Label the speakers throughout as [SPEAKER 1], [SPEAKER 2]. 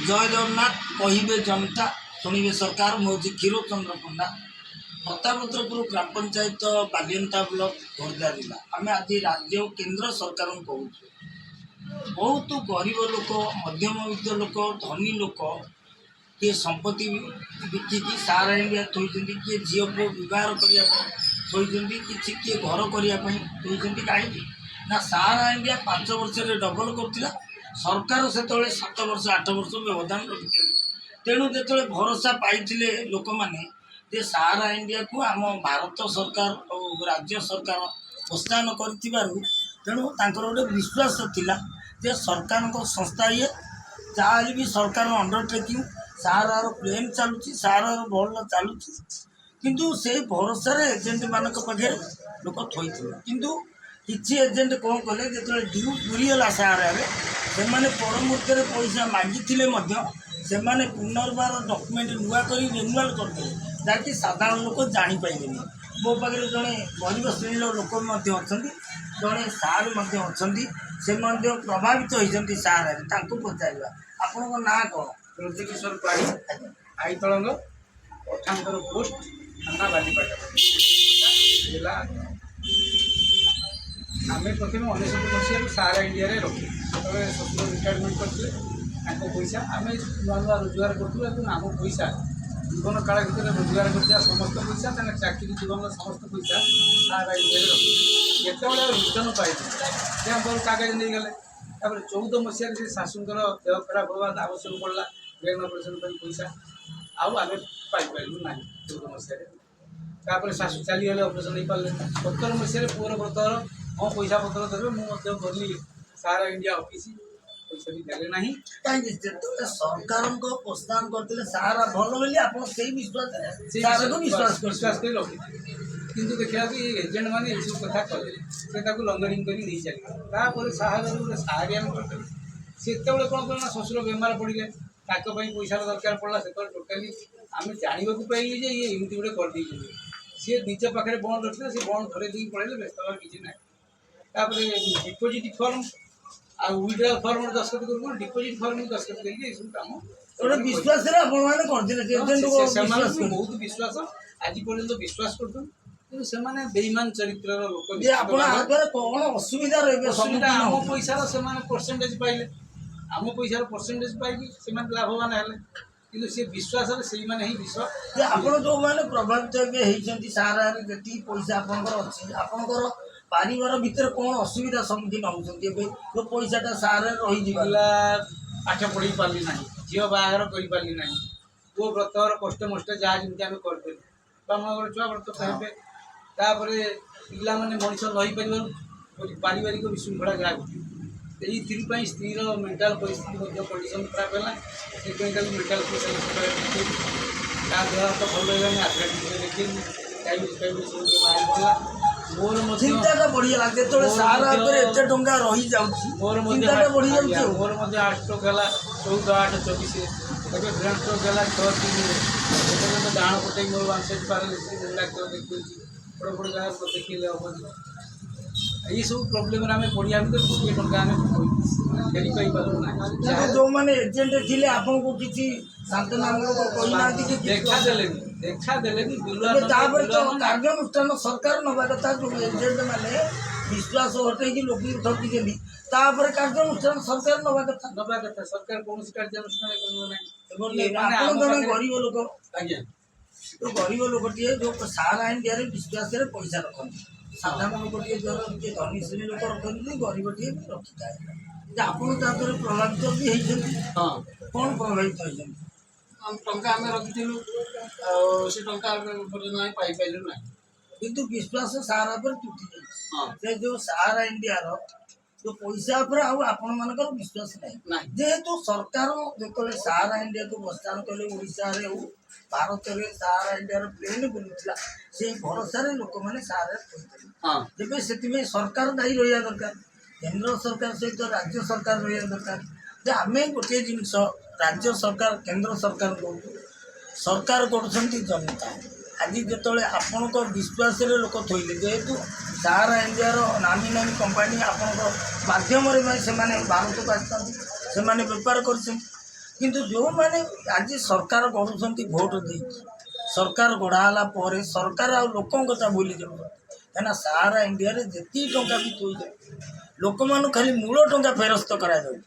[SPEAKER 1] जय जगन्नाथ कहे जनता शुणे सरकार मुझे क्षीरचंद्र पंडा प्रतापपुर ग्राम पंचायत बालियंता ब्लॉक खोर्धा जिला आम आज राज्य और केंद्र सरकार कहूँ बहुत गरीब लोक मध्यमवित्त लोक धनी लोक किए संपत्ति बिकिकी सारा इंडिया थोड़ी किए झील को बहार करने किसी किए घर करने कहीं ना सारा इंडिया 5 वर्ष डबल कर सरकार से 7 वर्ष 8 वर्ष व्यवधान रखी तेणु जो भरोसा पाई लोक मैंने जे सारा इंडिया को आम भारत सरकार और राज्य सरकार प्रोत्साहन करूँ गोटे विश्वास थिला जे सरकार संस्था ये जहाँ भी सरकार अंडरटेकिंग सारार प्लेन चलुची सारार भल चलुची किंतु से भरोसा एजेंट मान पाखे लोक थोई किंतु किसी एजेंट कौन कले जो ड्यू पूरीगला सारे से परमुहूर्त पैसा मागिले से पुनर्बार डॉक्यूमेंट नुआ कर रिन्यूअल करदे जहाँकि साधारण लोक जापारे मो पाखे जड़े गरीब श्रेणी लोक जड़े सार से प्रभावित होती सारे पचार आपण ना कौन
[SPEAKER 2] रुद्रकिशोर पाढ़ी आईतलंग पठानतर पोस्ट थाना बालीपाटा जिला आम प्रथम 19 मसीह सारा इंडिया रखी जो ससुर रिटायरमेंट करते पैसा आम नुआ नुआ रोजगार करूँ आम पैसा जीवन काल भर रोजगार कर समस्त पैसा चाकरी जीवन समस्त पैसा सारा इंडिया रखी जिते रिटर्न पाई से आम कागज नहीं गले 14 मसीह से शाशुर देह खराब होगा आवश्यक पड़ा ब्रेन ऑपरेशन पैसा आम पाइलु ना 14 मसीह शाशु चलीगले ऑपरेशन नहीं पारे 17 मसीह पुअर ब्रतर हाँ पैसा पत्र देवे मुझे गली सारा इंडिया ऑफिस पैसा भी देले ना
[SPEAKER 1] कहीं सरकार को प्रोत्साहन करते सारा भल बोली आप विश्वास
[SPEAKER 2] विश्वास कर रखी किंतु देखा कि एजेंट मैंने ये सब कथा कले से लंगरिंग कर नहीं चलिए साहब सारे से कौन कौन शशुर बेमार पड़े पैसा दरकार पड़ा से टोटाली आम जानवा पाई ये एमती गोटे करदे सी निज पाखे बंद रखते सी बंद धरे दी पड़े व्यस्त हवा किसी ना डिपोजिट फर्म आ विड्रॉल फर्म दस्तखत कर डिपोजिट फर्म दस्तखत करके सब काम
[SPEAKER 1] विश्वास
[SPEAKER 2] बहुत विश्वास आज पर्यंत विश्वास कर से बेईमान चरित्र लोक
[SPEAKER 1] कौन असुविधा
[SPEAKER 2] असुविधा आम पैसार से परसेंटेज पाइले आम पैसार परसेंटेज पाई से लाभवान है कि सी विश्वास से ही विश्वास
[SPEAKER 1] आप जो मैंने प्रभावित सारा जी पैसा आपंकर पारिवार भितर कौन असुविधा सम्मुखीन होती जो पैसाटा सारे रही
[SPEAKER 2] पाठ पढ़ी पार्ली ना झील बाहर कर पार्ली ना पुओ व्रतर कष्ट मष्ट जहाँ जमी आम करदे आम छुआ व्रत कहते पिला मैंने मनीष रही पार पारिवारिक विशृंखला जहाँ ये स्त्रीर मेंटाल परिस्थिति कंडीशन खराब है से मेंटाल देह तो भल रहा आथलेटिक्स देखी डायबिटीज बाहर पड़ा मोर
[SPEAKER 1] चिंता बढ़िया जो सारा एत टंका रही
[SPEAKER 2] मोर
[SPEAKER 1] बढ़ी जाऊँ
[SPEAKER 2] मोर 8 स्ट्रोक है 14 8 24 ब्रेन स्ट्रोक है 6 3 डाण पटे मोर 1 साइड पैरालिसिस डॉक्टर देखी बड़ बड़ जगह देखिले हम ये सब प्रोब्लेम आम पढ़िया भी गोटे टंका आम फेरी पाइपार
[SPEAKER 1] जो मैंने एजेंट थे आपको किसी सांत्वनामूलक
[SPEAKER 2] देखा देले
[SPEAKER 1] कार्यानुष्ठान सरकार नवा कथा जो एजेंट मैंने विश्वास हटे लोक ठकी कार्यानुष्ठान सरकार नवा कथा
[SPEAKER 2] सरकार कौन कार्यानुष्ठान
[SPEAKER 1] जन गरीब लोक
[SPEAKER 2] आज्ञा
[SPEAKER 1] तो गरीब लोकटे जो सारा इंडिया विश्वास पैसा रखती साधारण लोकटे जर धनी श्रेणी लोक रखते गरीबटे भी रखी था आप प्रभावित भी होती कौन प्रभावित होती
[SPEAKER 2] टंका आम रखी से टंका पाइलु ना
[SPEAKER 1] किंतु विश्वास सारा पर टूटी जाए जो सारा इंडिया जो पैसा पर आपण मानकर विश्वास ना जेहेतु सरकार जो सारा इंडिया को प्रस्थान कले ओडिशा रे हो भारत में सारा इंडिया प्लेन बुलूला से भरोसा लोक मैंने सारा जब से सरकार दायी रहा दरकार केंद्र सरकार सहित राज्य सरकार रहा दरकार जे आम गोटे जिनस राज्य सरकार केंद्र सरकार को सरकार कर जनता आज जो आपण विश्वास लोक थोड़े जेहेतु सारा इंडिया नामी नामी कंपानी आपण मध्यम से भारत को आसते बेपार कर କିନ୍ତୁ ଯେଉଁମାନେ ଆଜି ସରକାର ଗଢ଼ୁଛନ୍ତି ଭୋଟ ଦେଇକି ସରକାର ଗଢ଼ା ହେଲା ପରେ ସରକାର ଆଉ ଲୋକଙ୍କ କଥା ଭୁଲି ଯାଉଛନ୍ତି। କାହିଁକିନା ସାରା ଇଣ୍ଡିଆରେ ଯେତିକି ଟଙ୍କା ବି ଥୋଇଯାଏ ଲୋକମାନଙ୍କୁ ଖାଲି ମୂଳ ଟଙ୍କା ଫେରସ୍ତ କରାଯାଉଛି।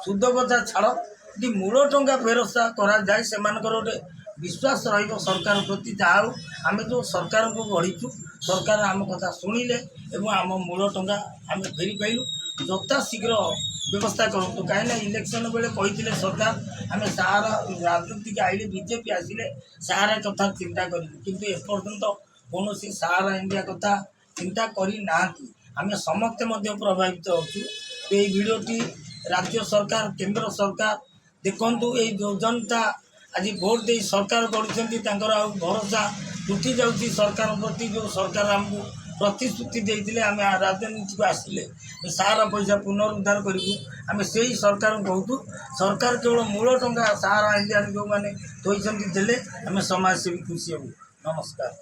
[SPEAKER 1] ସୁଧ କଥା ଛାଡ଼, ଯଦି ମୂଳ ଟଙ୍କା ଫେରସ୍ତ କରାଯାଏ ସେମାନଙ୍କର ଗୋଟେ ବିଶ୍ୱାସ ରହିବ ସରକାର ପ୍ରତି। ଯାହା ହଉ ଆମେ ଯେଉଁ ସରକାରଙ୍କୁ ଗଢ଼ିଛୁ ସରକାର ଆମ କଥା ଶୁଣିଲେ ଏବଂ ଆମ ମୂଳ ଟଙ୍କା ଆମେ ଫେରି ପାଇଲୁ। ଯଥା ଶୀଘ୍ର ବ୍ୟବସ୍ଥା କରନ୍ତୁ। କାହିଁକିନା ଇଲେକ୍ସନ୍ ବେଳେ କହିଥିଲେ ସରକାର ଆମେ ସାରା ରାଜନୀତିକ ଆଇଲେ ବିଜେପି ଆସିଲେ ସାରା କଥା ଚିନ୍ତା କରିବୁ, କିନ୍ତୁ ଏପର୍ଯ୍ୟନ୍ତ କୌଣସି ସାରା ଇଣ୍ଡିଆ କଥା ଚିନ୍ତା କରିନାହାନ୍ତି। ଆମେ ସମସ୍ତେ ମଧ୍ୟ ପ୍ରଭାବିତ ହେଉଛୁ। ଏଇ ଭିଡ଼ିଓଟି ରାଜ୍ୟ ସରକାର କେନ୍ଦ୍ର ସରକାର ଦେଖନ୍ତୁ। ଏଇ ଯେଉଁ ଜନତା ଆଜି ଭୋଟ ଦେଇ ସରକାର ଗଢ଼ୁଛନ୍ତି ତାଙ୍କର ଆଉ ଭରସା ତୁଟି ଯାଉଛି ସରକାରଙ୍କ ପ୍ରତି। ଯେଉଁ ସରକାର ଆମକୁ ପ୍ରତିଶ୍ରୁତି ଦେଇଥିଲେ ଆମେ ରାଜନୀତିକୁ ଆସିଲେ ସାରା ପଇସା ପୁନରୁଦ୍ଧାର କରିବୁ, ଆମେ ସେଇ ସରକାରଙ୍କୁ କହୁଛୁ ସରକାର କେବଳ ମୂଳ ଟଙ୍କା ସାରା ଇଣ୍ଡିଆରେ ଯେଉଁମାନେ ଥୋଇଛନ୍ତି ଦେଲେ ଆମେ ସମାଜସେବୀ ଖୁସି ହେବୁ। ନମସ୍କାର।